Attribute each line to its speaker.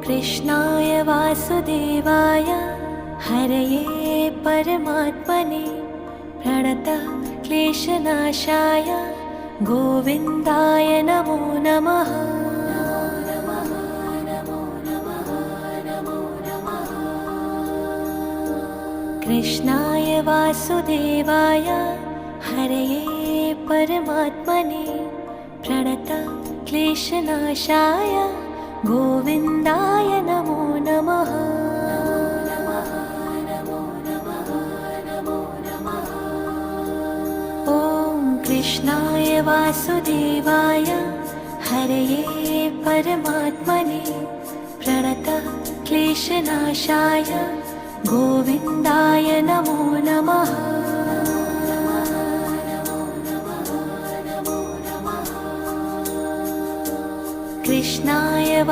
Speaker 1: कृष्णाय वासुदेवाय हरये परमात्मने प्रणतः क्लेशनाशाय गोविन्दाय नमो नमः। कृष्णाय वासुदेवाय हरये परमात्मने प्रणतः क्लेशनाशाय गोविन्दाय नमो नमः। ॐ कृष्णाय वासुदेवाय हरये परमात्मने प्रणतः क्लेशनाशाय गोविन्दाय नमो नमः। कृष्णाय